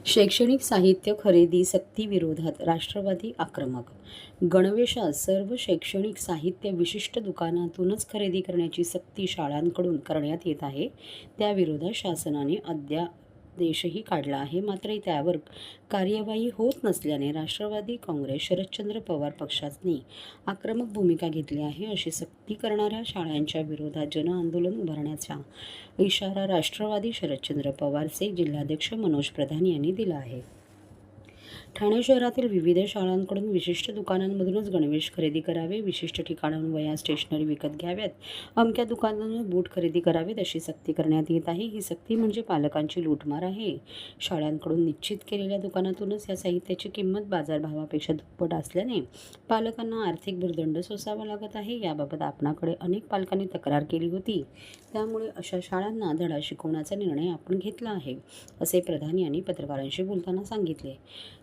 शैक्षणिक साहित्य खरेदी सक्तीविरोधात राष्ट्रवादी आक्रमक. गणवेशात सर्व शैक्षणिक साहित्य विशिष्ट दुकानातूनच खरेदी करण्याची सक्ती शाळांकडून करण्यात येत आहे. त्याविरोधात शासनाने अध्यादेशही काढला आहे. मात्र त्यावर कार्यवाही होत नसल्याने राष्ट्रवादी काँग्रेस शरदचंद्र पवार पक्षाने आक्रमक भूमिका घेतली आहे. अशी सक्ती करणाऱ्या शाळांच्या विरोधात जनआंदोलन उभारण्याचा इशारा राष्ट्रवादी शरदचंद्र पवारचे जिल्हाध्यक्ष मनोज प्रधान यांनी दिला आहे. ठाणे शहरातील विविध शाळांकडून विशिष्ट दुकानांमधूनच गणवेश खरेदी करावे, विशिष्ट ठिकाणाहून वह्या स्टेशनरी विकत घ्याव्यात, अमक्या दुकानातून बूट खरेदी करावेत अशी सक्ती करण्यात येत आहे. ही सक्ती म्हणजे पालकांची लूटमार आहे. शाळांकडून निश्चित केलेल्या दुकानातूनच या साहित्याची किंमत बाजारभावापेक्षा दुप्पट असल्याने पालकांना आर्थिक भुर्दंड सोसावा लागत आहे. याबाबत आपणाकडे अनेक पालकांनी तक्रार केली होती. त्यामुळे अशा शाळांना धडा शिकवण्याचा निर्णय आपण घेतला आहे, असे प्रधान यांनी पत्रकारांशी बोलताना सांगितले.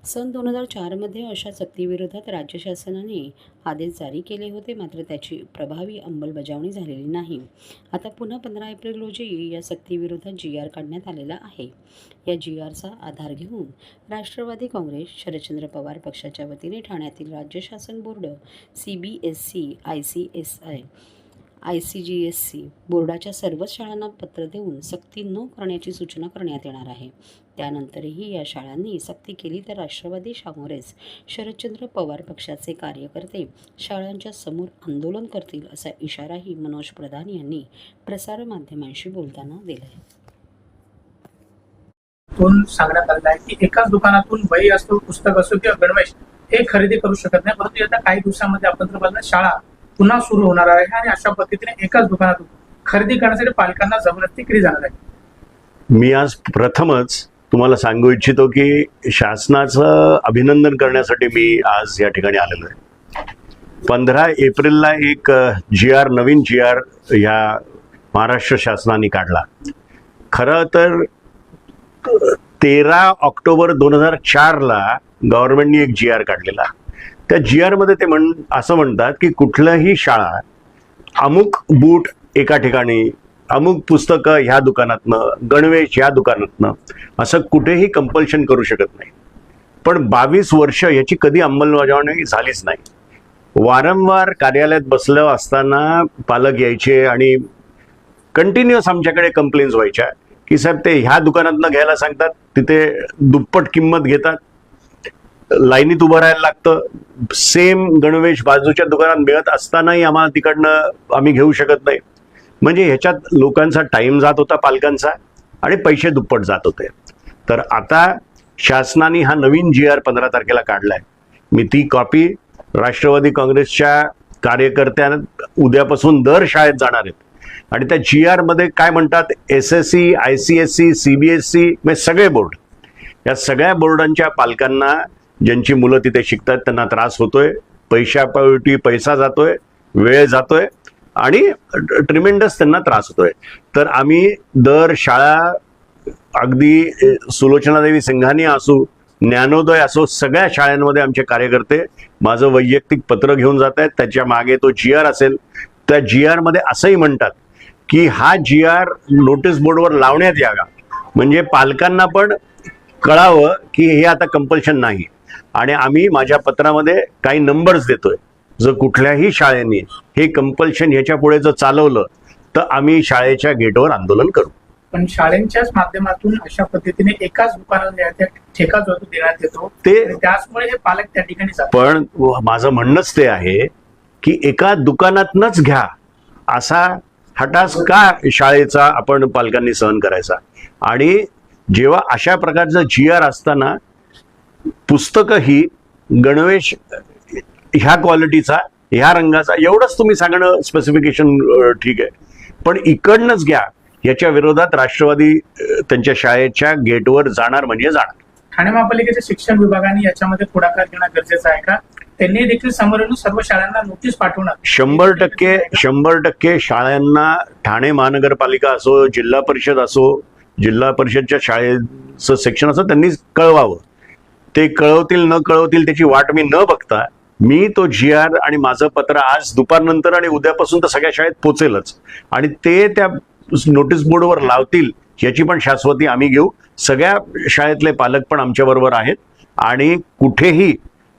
सन 2004 अशा सक्तीविरोधात राज्य शासनाने आदेश जारी केले होते, मात्र त्याची प्रभावी अंमलबजावणी झालेली नाही. आता पुन्हा 15 एप्रिल रोजी या सक्तीविरोधात GR काढण्यात आलेला आहे. या GRचा आधार घेऊन राष्ट्रवादी काँग्रेस शरदचंद्र पवार पक्षाच्या वतीने ठाण्यातील राज्य शासन बोर्ड, CBSE, ICSI, ICGSC बोर्डाच्या सर्वच शाळांना पत्र देऊन सक्ती न करण्याची सूचना करण्यात येणार आहे. त्यानंतरही या शाळांनी सक्ती केली तर राष्ट्रवादी काँग्रेस शरदचंद्र पवार पक्षाचे कार्यकर्ते शाळांच्या समोर आंदोलन करतील, असा इशाराही मनोज प्रधान यांनी प्रसारमाध्यमांशी बोलताना दिलाय. सांगण्यात आलेलं आहे की एकाच दुकानातून वही असतो, पुस्तक असो किंवा गणवेश हे खरेदी करू शकत नाही. परंतु आता काही दिवसांमध्ये आपण तर बघा शाळा पुन्हा सुरू होणार आहे आणि अशा पद्धतीने एकाच दुकानातून खरेदी करण्यासाठी पालकांना जबरदस्ती केली जाणार आहे. मी आज प्रथमच तुम्हाला सांगू इच्छितो की शासनाचं अभिनंदन करण्यासाठी मी आज या ठिकाणी आलेलो आहे. 15 एप्रिलला एक नवीन GR ह्या महाराष्ट्र शासनाने काढला. खरं तर 13 ऑक्टोबर 2004ला गव्हर्नमेंटने एक GR काढलेला. त्या GR मध्ये ते असं म्हणतात की कुठल्याही शाळा अमुक बूट एका ठिकाणी, अमुक पुस्तकं ह्या दुकानातनं, गणवेश ह्या दुकानातनं, असं कुठेही कंपल्शन करू शकत नाही. पण 22 वर्ष याची कधी अंमलबजावणी झालीच नाही. वारंवार कार्यालयात बसलं असताना पालक यायचे आणि कंटिन्युअस आमच्याकडे कंप्लेंट्स व्हायच्या की साहेब ते ह्या दुकानातनं घ्यायला सांगतात, तिथे दुप्पट किंमत घेतात, लाईनीत उभं राहायला लागतं, सेम गणवेश बाजूच्या दुकानात मिळत असतानाही आम्हाला तिकडनं आम्ही घेऊ शकत नाही. म्हणजे ह्याच्यात लोकांचा टाइम जात होता पालकांचा आणि पैसे दुप्पट जात होते. तर आता शासनाने हा नवीन GR 15 तारखेला काढलाय. मी ती कॉपी राष्ट्रवादी काँग्रेसच्या कार्यकर्त्यांना उद्यापासून दर शाळेत जाणार आहेत आणि त्या GR मध्ये काय म्हणतात, SSE, ICSE, CBSE म्हणजे सगळे बोर्ड, या सगळ्या बोर्डांच्या पालकांना ज्यांची मुलं तिथे शिकतात त्यांना त्रास होतोय, पैशापोटी पैसा जातोय, वेळ जातोय आणि ट्रिमेंडस त्यांना त्रास होतोय. तर आम्ही दर शाळा, अगदी सुलोचनादेवी सिंघानिया असो, ज्ञानोदय असो, सगळ्या शाळांमध्ये आमचे कार्यकर्ते माझं वैयक्तिक पत्र घेऊन जात आहेत. त्याच्या मागे तो GR असेल. त्या GR मध्ये असंही म्हणतात की हा GR नोटीस बोर्डवर लावण्यात यावा, म्हणजे पालकांना पण कळावं की हे आता कंपल्शन नाही. आणि आम्ही माझ्या पत्रामध्ये काही नंबर्स देतोय. जर कुठल्याही शाळेने हे कंपल्शन ह्याच्या पुढे जर चालवलं तर आम्ही शाळेच्या गेटवर आंदोलन करू. पण शाळेच्याच माध्यमातून अशा पद्धतीने एकाच दुकानाला ठेका जो देण्यात येतो ते त्याचमुळे हे पालक त्या ठिकाणी जातात. पण माझं म्हणणंच ते आहे की एका दुकानातनच घ्या असा हटास का शाळेचा आपण पालकांनी सहन करायचा. आणि जेव्हा अशा प्रकारचं GR असताना पुस्तकं ही गणवेश ह्या क्वालिटीचा, ह्या रंगाचा, एवढंच तुम्ही सांगणं स्पेसिफिकेशन ठीक आहे, पण इकडनंच घ्या याच्या विरोधात राष्ट्रवादी त्यांच्या शाळेच्या गेटवर जाणार म्हणजे जाणार. ठाणे महापालिकेच्या शिक्षण विभागाने याच्यामध्ये पुढाकार घेणं गरजेचं आहे का? त्यांनी देखील समोर येऊन सर्व शाळांना नोटीस पाठवणार. 100% शाळांना, ठाणे महानगरपालिका असो, जिल्हा परिषद असो, जिल्हा परिषदच्या शाळेचं सेक्शन असो, त्यांनी कळवावं. ते कळवतील न कळवतील त्याची वाट मी न बघता मी तो GR आणि माझं पत्र आज दुपारनंतर आणि उद्यापासून तर सगळ्या शाळेत पोचेलच आणि ते त्या नोटीस बोर्डवर लावतील याची पण शाश्वती आम्ही घेऊ. सगळ्या शाळेतले पालक पण आमच्याबरोबर आहेत आणि कुठेही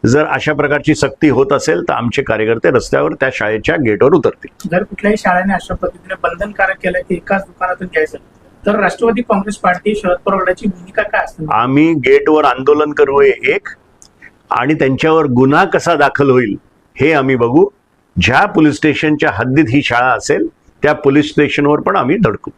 जर अशा प्रकारची सक्ती होत असेल तर आमचे कार्यकर्ते रस्त्यावर त्या शाळेच्या गेटवर उतरतील. जर कुठल्याही शाळेने अशा पद्धतीने बंधनकारक केलं की एकाच दुकानातून घ्यायचं तर राष्ट्रवादी काँग्रेस पार्टी शरद पवार गटाची भूमिका काय असते? आम्ही गेटवर आंदोलन करू एक, आणि त्यांच्यावर गुन्हा कसा दाखल होईल हे आम्ही बघू. ज्या पोलीस स्टेशनच्या हद्दीत ही शाळा असेल त्या पोलीस स्टेशनवर पण आम्ही धडकू.